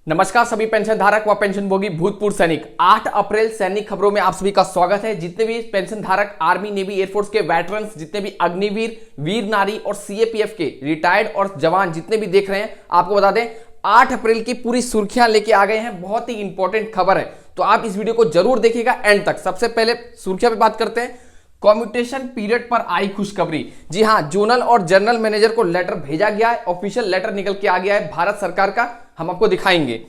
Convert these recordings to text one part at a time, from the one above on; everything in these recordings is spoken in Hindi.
नमस्कार सभी पेंशन धारक व पेंशन भोगी भूतपूर्व सैनिक। 8 अप्रैल सैनिक खबरों में आप सभी का स्वागत है। जितने भी पेंशन धारक आर्मी, नेवी, एयरफोर्स के वेटरन्स, जितने भी अग्निवीर, वीर नारी और सीएपीएफ के रिटायर्ड और जवान जितने भी देख रहे हैं, आपको बता दें 8 अप्रैल की पूरी सुर्खियां लेके आ गए हैं। बहुत ही इंपॉर्टेंट खबर है, तो आप इस वीडियो को जरूर देखिएगा एंड तक। सबसे पहले सुर्खियां पे बात करते हैं। कम्यूटेशन पीरियड पर आई खुशखबरी। जी हां, जोनल और जनरल मैनेजर को लेटर भेजा गया है, ऑफिशियल लेटर निकल के आ गया है भारत सरकार का। हम आपको दिखाएंगे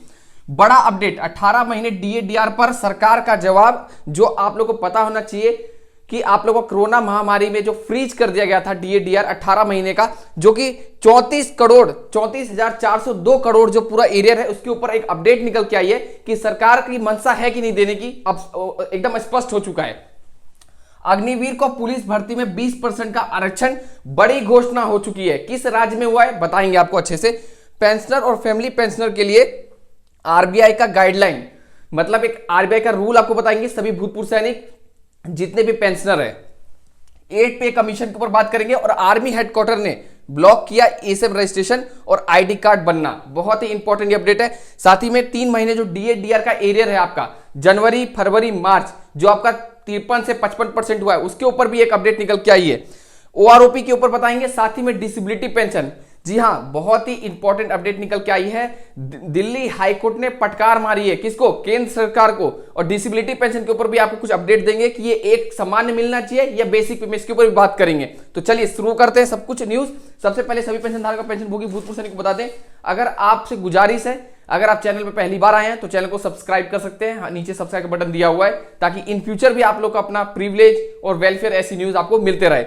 बड़ा अपडेट। 18 महीने डीए-डीआर पर सरकार का जवाब, जो आप लोगों को पता होना चाहिए कि आप लोगों को कोरोना महामारी में जो फ्रीज कर दिया गया था डीए-डीआर 18 महीने का, जो कि 34,402 करोड़ जो पूरा एरिया है, उसके ऊपर एक अपडेट निकल के आई है कि सरकार की मंशा है कि नहीं देने की, अब एकदम स्पष्ट हो चुका है। अग्निवीर को पुलिस भर्ती में 20% का आरक्षण, बड़ी घोषणा हो चुकी है। किस राज्य में हुआ है बताएंगे आपको अच्छे से। पेंशनर और फैमिली पेंशनर के लिए आरबीआई का गाइडलाइन, मतलब एक आरबीआई का रूल आपको बताएंगे सभी भूतपूर्व सैनिक जितने भी पेंशनर है। 8 पे कमीशन के ऊपर बात करेंगे और आर्मी हेडक्वार्टर ने ब्लॉक किया एसएम रजिस्ट्रेशन और आईडी कार्ड बनना। बहुत ही इंपॉर्टेंट अपडेट है। साथ ही में 3 महीने जो डीए-डीआर का एरियर है आपका, जनवरी, फरवरी, मार्च, जो आपका 53 से 55% हुआ है, उसके ऊपर भी एक अपडेट निकल के आई है। ओआरओपी के ऊपर बताएंगे। साथ ही में डिसेबिलिटी पेंशन, जी हां, बहुत ही इंपॉर्टेंट अपडेट निकल के आई है। दिल्ली हाईकोर्ट ने फटकार मारी है किसको? केंद्र सरकार को। और डिसेबिलिटी पेंशन के ऊपर भी आपको कुछ अपडेट देंगे कि ये एक सामान्य मिलना चाहिए या बेसिक पे, इसके ऊपर भी बात करेंगे। तो चलिए शुरू करते हैं सब कुछ न्यूज। सबसे पहले सभी पेंशन धारक पेंशन भोगी भूतपूर्व सैनिक को बता दें, अगर आपसे गुजारिश है, अगर आप चैनल पर पहली बार आए हैं तो चैनल को सब्सक्राइब कर सकते हैं। नीचे सब्सक्राइब का बटन दिया हुआ है, ताकि इन फ्यूचर भी आप लोग का अपना प्रिविलेज और वेलफेयर ऐसी न्यूज आपको मिलते रहे।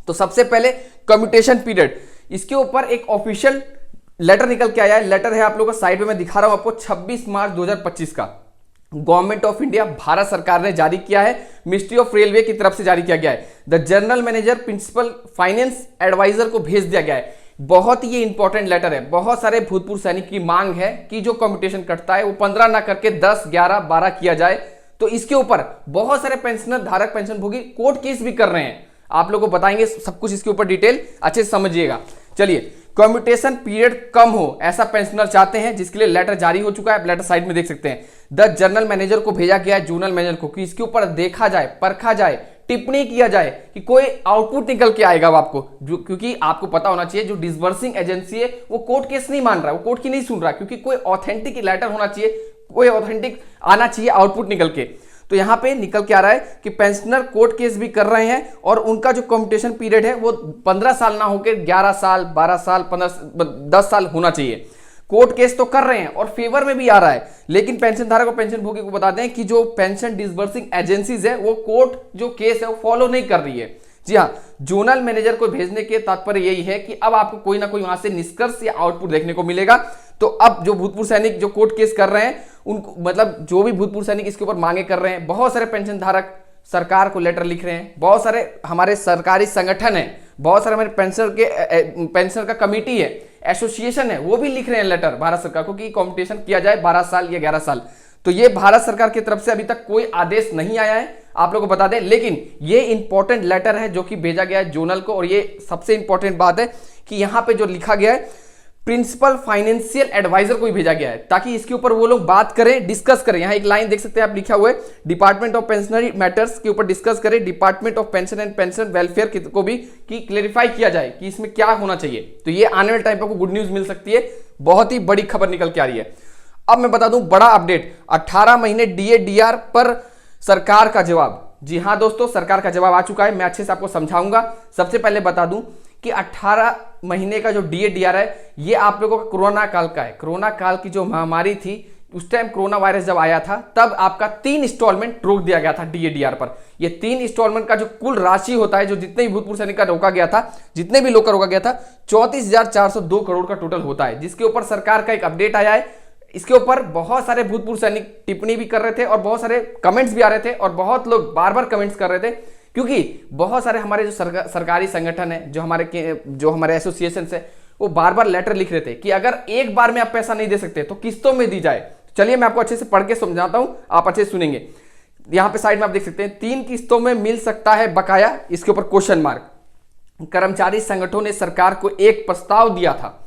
तो सबसे पहले कम्यूटेशन पीरियड, इसके ऊपर एक ऑफिशियल लेटर निकल के आया है। लेटर है आप लोगों को साइड में मैं दिखा रहा हूं आपको, 26 मार्च 2025 का गवर्नमेंट ऑफ इंडिया भारत सरकार ने जारी किया है। मिनिस्ट्री ऑफ रेलवे की तरफ से जारी किया गया है। The general manager principal finance adviser को भेज दिया गया है। बहुत ही इंपॉर्टेंट लेटर है। बहुत सारे भूतपूर्व सैनिक की मांग है कि जो कम्यूटेशन कटता है वो 15 ना करके 10, 11, 12 किया जाए। तो इसके ऊपर बहुत सारे पेंशनर धारक पेंशन भोगी कोर्ट केस भी कर रहे हैं। आप लोगों को बताएंगे सब कुछ, इसके ऊपर डिटेल अच्छे से समझिएगा। चलिए, कम्यूटेशन पीरियड कम हो ऐसा पेंशनर चाहते हैं, जिसके लिए लेटर जारी हो चुका है। लेटर साइड में देख सकते हैं। द जनरल मैनेजर को भेजा गया है, जोनल मैनेजर को, कि इसके ऊपर देखा जाए, परखा जाए, टिप्पणी किया जाए कि कोई आउटपुट निकल के आएगा आपको। क्योंकि आपको पता होना चाहिए जो डिसबर्सिंग एजेंसी है वो कोर्ट केस नहीं मान रहा, वो कोर्ट की नहीं सुन रहा, क्योंकि कोई ऑथेंटिक लेटर होना चाहिए, कोई ऑथेंटिक आना चाहिए आउटपुट निकल के। तो यहां पे निकल के आ रहा है कि पेंशनर कोर्ट केस भी कर रहे हैं और उनका जो कम्यूटेशन पीरियड है वो 15 साल ना होकर 11 साल, 12 साल, 10 साल होना चाहिए। कोर्ट केस तो कर रहे हैं और फेवर में भी आ रहा है, लेकिन पेंशन धारक और पेंशन भोगी को बता दें कि जो पेंशन डिसबर्सिंग एजेंसीज है वो कोर्ट जो केस है वो फॉलो नहीं कर रही है। जी हाँ, जोनल मैनेजर को भेजने के तात्पर्य यही है कि अब आपको कोई ना कोई वहां से निष्कर्ष या आउटपुट देखने को मिलेगा। तो अब जो भूतपूर्व सैनिक जो कोर्ट केस कर रहे हैं, उनको मतलब जो भी भूतपूर्व सैनिक इसके ऊपर मांगे कर रहे हैं, बहुत सारे पेंशन धारक सरकार को लेटर लिख रहे हैं, बहुत सारे हमारे सरकारी संगठन है, बहुत सारे हमारे पेंशनर का कमिटी है, एसोसिएशन है, वो भी लिख रहे हैं लेटर भारत सरकार को कि कम्यूटेशन किया जाए 12 साल या 11 साल। तो ये भारत सरकार की तरफ से अभी तक कोई आदेश नहीं आया है, आप लोगों को बता दें। लेकिन ये इंपॉर्टेंट लेटर है जो कि भेजा गया है जोनल को। और ये सबसे इंपॉर्टेंट बात है कि यहां पे जो लिखा गया है, प्रिंसिपल फाइनेंशियल एडवाइजर को भी भेजा गया है, ताकि इसके ऊपर वो लोग बात करें, डिस्कस करें। यहां एक लाइन देख सकते हैं आप, लिखा हुआ है डिपार्टमेंट ऑफ पेंशनरी मैटर्स के ऊपर डिस्कस करें, department of pension and pension welfare को भी कि क्लेरिफाई किया जाए कि इसमें क्या होना चाहिए। तो ये आने वाले टाइम पर आपको गुड न्यूज मिल सकती है। बहुत ही बड़ी खबर निकल के आ रही है। अब मैं बता दूं बड़ा अपडेट, 18 महीने डीए-डीआर पर सरकार का जवाब। जी हां दोस्तों, सरकार का जवाब आ चुका है। मैं अच्छे से आपको समझाऊंगा। सबसे पहले बता दूं कि 18 महीने का जो डीए-डीआर है, ये आप लोगों का कोरोना काल का है। कोरोना काल की जो महामारी थी, उस टाइम कोरोना वायरस जब आया था, तब आपका 3 इंस्टॉलमेंट रोक दिया गया था डीए-डीआर पर। ये 3 इंस्टॉलमेंट का जो कुल राशि होता है, जो जितने भी भूतपूर्व सैनिक का रोका गया था, जितने भी लोग का रोका गया था, 34,402 करोड़ का टोटल होता है, जिसके ऊपर सरकार का एक अपडेट आया है। इसके ऊपर बहुत सारे भूतपूर्व सैनिक टिप्पणी भी कर रहे थे और बहुत सारे कमेंट्स भी आ रहे थे और बहुत लोग बार बार कमेंट्स कर रहे थे, क्योंकि बहुत सारे हमारे जो सरकारी संगठन है, जो हमारे एसोसिएशन है, वो बार बार लेटर लिख रहे थे कि अगर एक बार में आप पैसा नहीं दे सकते तो किस्तों में दी जाए। चलिए मैं आपको अच्छे से पढ़ के समझाता हूं, आप अच्छे से सुनेंगे। यहां पे साइड में आप देख सकते हैं, 3 किस्तों में मिल सकता है बकाया, इसके ऊपर क्वेश्चन मार्क। कर्मचारी संगठनों ने सरकार को एक प्रस्ताव दिया था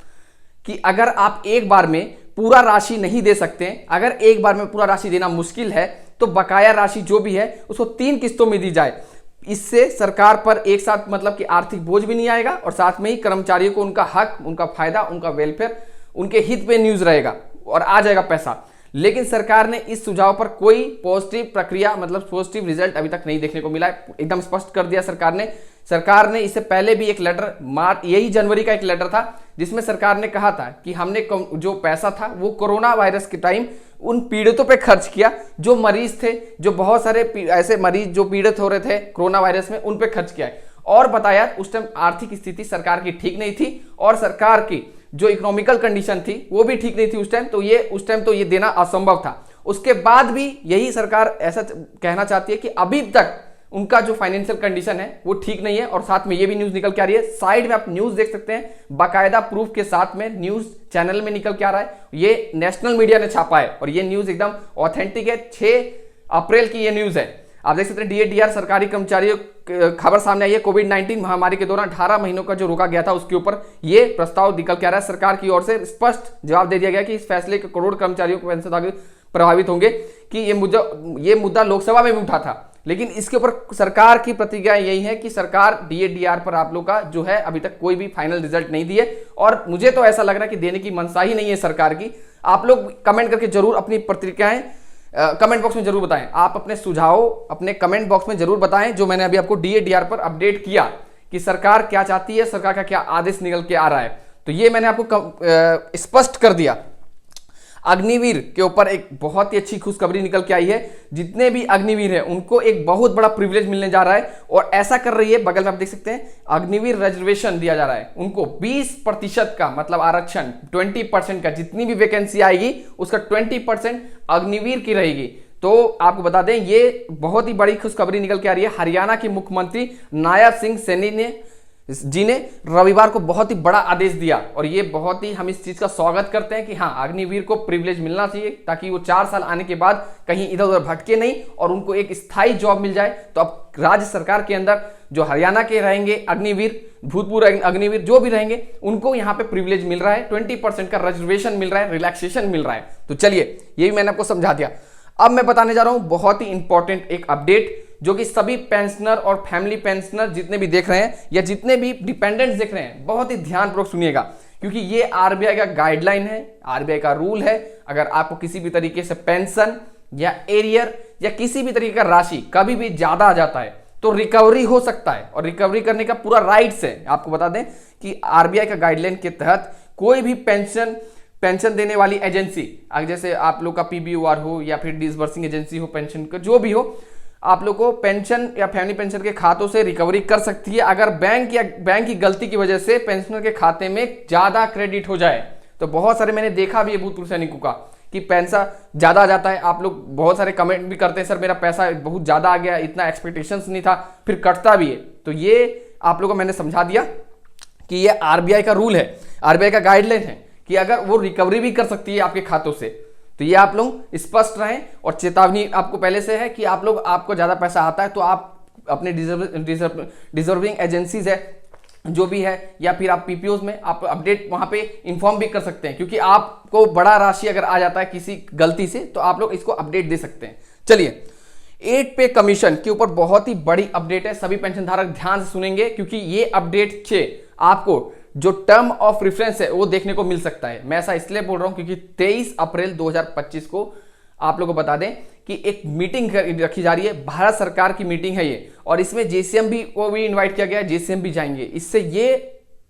कि अगर आप एक बार में पूरा राशि नहीं दे सकते हैं। अगर एक बार में पूरा राशि देना मुश्किल है तो बकाया राशि जो भी है उसको 3 किस्तों में दी जाए। इससे सरकार पर एक साथ मतलब कि आर्थिक बोझ भी नहीं आएगा और साथ में ही कर्मचारियों को उनका हक, उनका फायदा, उनका वेलफेयर, उनके हित पे न्यूज रहेगा और आ जाएगा पैसा। लेकिन सरकार ने इस सुझाव पर कोई पॉजिटिव प्रक्रिया मतलब पॉजिटिव रिजल्ट अभी तक नहीं देखने को मिला है। एकदम स्पष्ट कर दिया सरकार ने इससे पहले भी एक लेटर यही जनवरी का एक लेटर था जिसमें सरकार ने कहा था कि हमने जो पैसा था वो कोरोना वायरस के टाइम उन पीड़ितों पे खर्च किया जो मरीज थे, जो बहुत सारे ऐसे मरीज जो पीड़ित हो रहे थे कोरोना वायरस में, उन पे खर्च किया है। और बताया उस टाइम आर्थिक स्थिति सरकार की ठीक नहीं थी और सरकार की जो इकोनॉमिकल कंडीशन थी वो भी ठीक नहीं थी उस टाइम तो ये देना असंभव था। उसके बाद भी यही सरकार ऐसा कहना चाहती है कि अभी तक उनका जो फाइनेंशियल कंडीशन है वो ठीक नहीं है। और साथ में ये भी न्यूज निकल के आ रही है, साइड में आप न्यूज देख सकते हैं, बाकायदा प्रूफ के साथ में न्यूज चैनल में निकल के आ रहा है। ये नेशनल मीडिया ने छापा है और ये न्यूज एकदम ऑथेंटिक है। 6 अप्रैल की ये न्यूज है, आप देख सकते हैं। DADR सरकारी कर्मचारियों खबर सामने आई है। कोविड-19 महामारी के दौरान 18 महीनों का जो रोका गया था उसके ऊपर ये प्रस्ताव निकल के आ रहा है। सरकार की ओर से स्पष्ट जवाब दे दिया गया कि इस फैसले के करोड़ कर्मचारियों को पेंशन प्रभावित होंगे कि ये मुद्दा लोकसभा में भी उठा था, लेकिन इसके ऊपर सरकार की प्रतिक्रिया यही है कि सरकार DADR पर आप लोग का जो है अभी तक कोई भी फाइनल रिजल्ट नहीं दिए और मुझे तो ऐसा लग रहा है कि देने की मनसा ही नहीं है सरकार की। आप लोग कमेंट करके जरूर अपनी प्रतिक्रियाएं कमेंट बॉक्स में जरूर बताएं। आप अपने सुझाव अपने कमेंट बॉक्स में जरूर बताएं जो मैंने अभी आपको DADR पर अपडेट किया कि सरकार क्या चाहती है, सरकार का क्या आदेश निकल के आ रहा है। तो ये मैंने आपको स्पष्ट कर दिया। अग्निवीर के ऊपर एक बहुत ही अच्छी खुशखबरी निकल के आई है। जितने भी अग्निवीर हैं उनको एक बहुत बड़ा प्रिविलेज मिलने जा रहा है और ऐसा कर रही है, बगल में आप देख सकते हैं अग्निवीर रिजर्वेशन दिया जा रहा है उनको 20% का मतलब आरक्षण, 20% का जितनी भी वैकेंसी आएगी उसका 20% अग्निवीर की रहेगी। तो आपको बता दें ये बहुत ही बड़ी खुशखबरी निकल के आ रही है। हरियाणा के मुख्यमंत्री नायब सिंह सैनी जी ने रविवार को बहुत ही बड़ा आदेश दिया और ये बहुत ही हम इस चीज का स्वागत करते हैं कि हाँ अग्निवीर को प्रिविलेज मिलना चाहिए ताकि वो 4 साल आने के बाद कहीं इधर उधर भटके नहीं और उनको एक स्थायी जॉब मिल जाए। तो अब राज्य सरकार के अंदर जो हरियाणा के रहेंगे अग्निवीर, भूतपूर्व अग्निवीर जो भी रहेंगे उनको यहाँ पे प्रिविलेज मिल रहा है, 20% का रिजर्वेशन मिल रहा है, रिलैक्सेशन मिल रहा है। तो चलिए ये भी मैंने आपको समझा दिया। अब मैं बताने जा रहा हूं बहुत ही इंपॉर्टेंट एक अपडेट जो कि सभी पेंशनर और फैमिली पेंशनर जितने भी देख रहे हैं या जितने भी डिपेंडेंट्स देख रहे हैं बहुत ही ध्यानपूर्वक सुनिएगा क्योंकि ये RBI का गाइडलाइन है, RBI का रूल है। अगर आपको किसी भी तरीके से पेंशन या एरियर या किसी भी तरीके का राशि कभी भी ज्यादा आ जाता है तो रिकवरी हो सकता है और रिकवरी करने का पूरा राइट्स है। आपको बता दें कि RBI का गाइडलाइन के तहत कोई भी पेंशन देने वाली एजेंसी, जैसे आप लोग का PBOR हो या फिर डिसबर्सिंग एजेंसी हो, पेंशन का जो भी हो, आप लोग को पेंशन या फैमिली पेंशन के खातों से रिकवरी कर सकती है अगर बैंक की गलती की वजह से पेंशनर के खाते में ज्यादा क्रेडिट हो जाए। तो बहुत सारे मैंने देखा भी है भूतपूर्व सैनिकों का कि पैसा ज्यादा आ जाता है। आप लोग बहुत सारे कमेंट भी करते हैं सर मेरा पैसा बहुत ज्यादा आ गया, इतना एक्सपेक्टेशंस नहीं था, फिर कटता भी है। तो ये आप लोगों को मैंने समझा दिया कि ये RBI का रूल है, RBI का गाइडलाइन है कि अगर वो रिकवरी भी कर सकती है आपके खातों से। तो ये आप लोग स्पष्ट रहें और चेतावनी आपको पहले से है कि आपको ज्यादा पैसा आता है तो आप अपने डिजर्विंग एजेंसीज है जो भी है या फिर आप PPOs में आप अपडेट वहां पे इंफॉर्म भी कर सकते हैं क्योंकि आपको बड़ा राशि अगर आ जाता है किसी गलती से तो आप लोग इसको अपडेट दे सकते हैं। चलिए 8 पे कमीशन के ऊपर बहुत ही बड़ी अपडेट है, सभी पेंशन धारक ध्यान से सुनेंगे क्योंकि ये अपडेट से आपको जो टर्म ऑफ रेफरेंस है वो देखने को मिल सकता है। मैं ऐसा इसलिए बोल रहा हूं क्योंकि 23 अप्रैल 2025 को आप लोगों को बता दें कि एक मीटिंग रखी जा रही है, भारत सरकार की मीटिंग है ये और इसमें JCM भी को भी इनवाइट किया गया है, JCM भी जाएंगे। इससे ये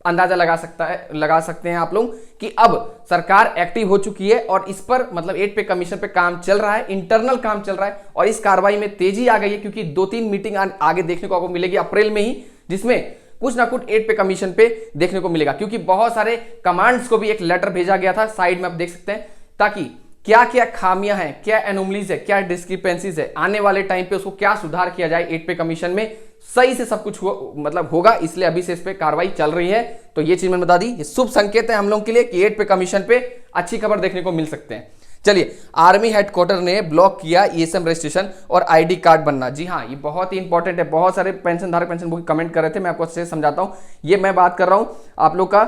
अंदाजा लगा सकते हैं आप लोग कि अब सरकार एक्टिव हो चुकी है और इस पर मतलब 8 पे कमीशन पे काम चल रहा है, इंटरनल काम चल रहा है और इस कार्रवाई में तेजी आ गई है क्योंकि 2-3 मीटिंग आगे देखने को आपको मिलेगी अप्रैल में ही जिसमें कुछ ना कुछ 8 पे कमीशन पे देखने को मिलेगा क्योंकि बहुत सारे कमांड्स को भी एक लेटर भेजा गया था, साइड में आप देख सकते हैं, ताकि क्या क्या खामियां हैं, क्या एनोमलीज है, क्या डिस्क्रिपेंसीज है, आने वाले टाइम पे उसको क्या सुधार किया जाए 8 पे कमीशन में सही से सब कुछ होगा। इसलिए अभी से इस पे कार्रवाई चल रही है। तो ये चीज मैंने बता दी, ये शुभ संकेत है हम लोग के लिए कि 8 पे कमीशन पे अच्छी खबर देखने को मिल सकते हैं। चलिए, आर्मी हेडक्वार्टर ने ब्लॉक किया ESM रजिस्ट्रेशन और ID कार्ड बनना। जी हाँ, ये बहुत ही इंपॉर्टेंट है। बहुत सारे पेंशन धारक पेंशन बुक कमेंट कर रहे थे, मैं आपको अच्छे से समझाता हूं। ये मैं बात कर रहा हूं आप लोग का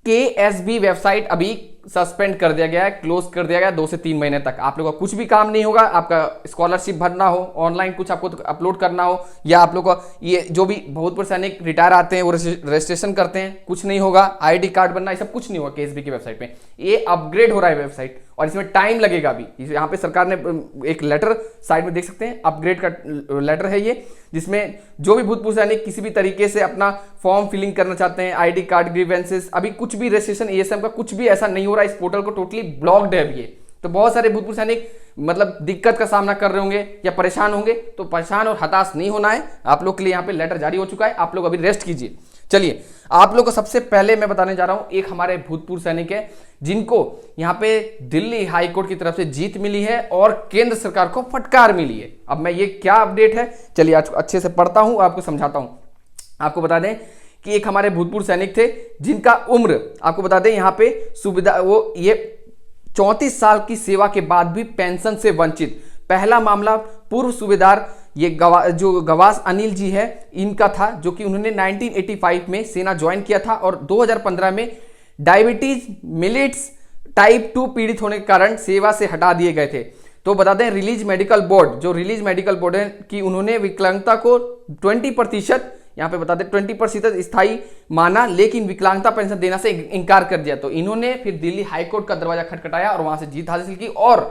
KSB वेबसाइट अभी सस्पेंड कर दिया गया है, क्लोज कर दिया गया 2 से 3 महीने तक। आप लोगों का कुछ भी काम नहीं होगा, आपका स्कॉलरशिप भरना हो, ऑनलाइन कुछ आपको अपलोड करना हो, या आप लोगों का ये जो भी भूतपूर्व सैनिक रिटायर आते हैं वो रजिस्ट्रेशन करते हैं, कुछ नहीं होगा। आईडी कार्ड बनना, ये सब कुछ नहीं होगा केएसबी की वेबसाइट पे। ये अपग्रेड हो रहा है वेबसाइट और इसमें टाइम लगेगा भी। यहाँ पे सरकार ने एक लेटर साइड में देख सकते हैं, अपग्रेड का लेटर है ये, जिसमें जो भी भूतपूर्व सैनिक किसी भी तरीके से अपना फॉर्म फिलिंग करना चाहते हैं, आईडी कार्ड, ग्रीवेंसेस, अभी कुछ भी रजिस्ट्रेशन एएसएम का कुछ भी ऐसा नहीं हो रहा है। इस पोर्टल को टोटली ब्लॉक्ड है अभी ये। तो बहुत सारे भूतपूर्व सैनिक मतलब दिक्कत का सामना कर रहे होंगे या परेशान होंगे, तो परेशान और हताश नहीं होना है। आप लोग के लिए यहाँ पे लेटर जारी हो चुका है, आप लोग अभी रेस्ट कीजिए। चलिए, आप लोग को सबसे पहले मैं बताने जा रहा हूं, एक हमारे भूतपूर्व सैनिक है जिनको यहाँ पे दिल्ली हाई कोर्ट की तरफ से जीत मिली है और केंद्र सरकार को फटकार मिली है। अब मैं ये क्या अपडेट है, चलिए आज अच्छे से पढ़ता हूं, आपको समझाता हूं। आपको बता दें कि एक हमारे भूतपूर्व सैनिक थे जिनका उम्र, आपको बता दें यहाँ पे सुविधा, वो ये 34 साल की सेवा के बाद भी पेंशन से वंचित। पहला मामला पूर्व सूबेदार ये जो गवास अनिल जी है इनका था, जो कि उन्होंने 1985 में सेना ज्वाइन किया था और 2015 में डायबिटीज मिलिट्स टाइप 2 पीड़ित होने के कारण सेवा से हटा दिए गए थे। तो बता दें रिलीज मेडिकल बोर्ड, जो रिलीज मेडिकल बोर्ड है कि उन्होंने विकलांगता को 20%, यहाँ पे बता दें 20% स्थायी माना, लेकिन विकलांगता पेंशन देना से इनकार कर दिया। तो इन्होंने फिर दिल्ली हाईकोर्ट का दरवाजा खटखटाया और वहां से जीत हासिल की और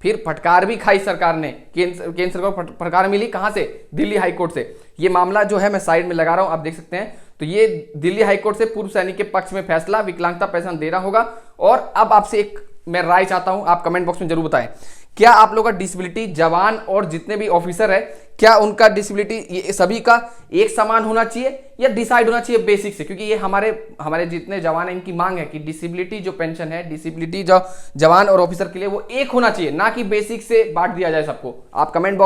फिर फटकार भी खाई सरकार ने। केंद्र सरकार को फटकार मिली कहां से? दिल्ली हाईकोर्ट से। ये मामला जो है मैं साइड में लगा रहा हूं, आप देख सकते हैं। तो ये दिल्ली हाईकोर्ट से पूर्व सैनिक के पक्ष में फैसला, विकलांगता पेंशन देना होगा। और अब आपसे एक मैं राय चाहता हूं, आप कमेंट बॉक्स में जरूर बताएं, क्या आप लोग का डिसेबिलिटी, जवान और जितने भी ऑफिसर है, क्या उनका डिसेबिलिटी ये सभी का एक समान होना चाहिए या डिसाइड होना चाहिए बेसिक से? क्योंकि ये हमारे जितने जवान हैं इनकी मांग है कि डिसेबिलिटी जो पेंशन है, डिसेबिलिटी जो जवान और ऑफिसर के लिए वो एक होना चाहिए, ना कि बेसिक से बांट दिया जाए सबको। आप कमेंट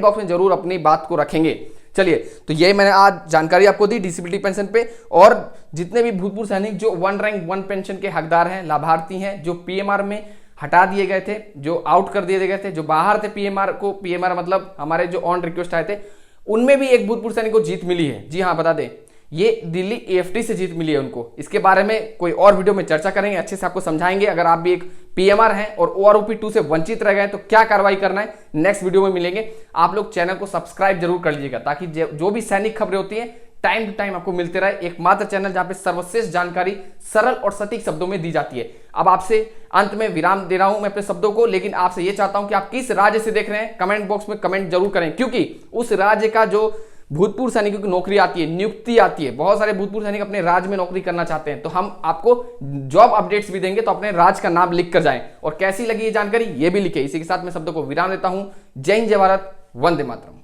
बॉक्स में जरूर अपनी बात को रखेंगे। चलिए, तो ये मैंने आज जानकारी आपको दी डिसेबिलिटी पेंशन पे। और जितने भी भूतपूर्व सैनिक जो 1 रैंक 1 पेंशन के हकदार हैं, लाभार्थी हैं, जो पीएमआर में हटा दिए गए थे, जो आउट कर दिए गए थे, जो बाहर थे पीएमआर मतलब हमारे जो ऑन रिक्वेस्ट आए थे, उनमें भी एक भूतपूर्व सैनिक को जीत मिली है। जी हाँ, बता दें ये दिल्ली एएफटी से जीत मिली है उनको। इसके बारे में कोई और वीडियो में चर्चा करेंगे, अच्छे से आपको समझाएंगे। अगर आप भी एक पीएमआर हैं और ओआरओपी 2 से वंचित रह गए तो क्या कार्रवाई करना है, नेक्स्ट वीडियो में मिलेंगे। आप लोग चैनल को सब्सक्राइब जरूर कर लीजिएगा ताकि जो भी सैनिक खबरें होती हैं टाइम टू टाइम आपको मिलते रहे। एकमात्र चैनल जहां पे सर्वश्रेष्ठ जानकारी सरल और सटीक शब्दों में दी जाती है। अब आपसे अंत में विराम दे रहा हूं मैं अपने शब्दों को, लेकिन आपसे यह चाहता हूं कि आप किस राज्य से देख रहे हैं कमेंट बॉक्स में कमेंट जरूर करें, क्योंकि उस राज्य का जो भूतपूर्व सैनिकों की नौकरी आती है, नियुक्ति आती है, बहुत सारे भूतपूर्व सैनिक अपने राज्य में नौकरी करना चाहते हैं, तो हम आपको जॉब अपडेट्स भी देंगे। तो अपने राज्य का नाम लिख कर जाएं और कैसी लगी ये जानकारी ये भी लिखे। इसी के साथ मैं शब्दों को विराम देता हूं। जय हिंद, जय भारत, वंदे मातरम।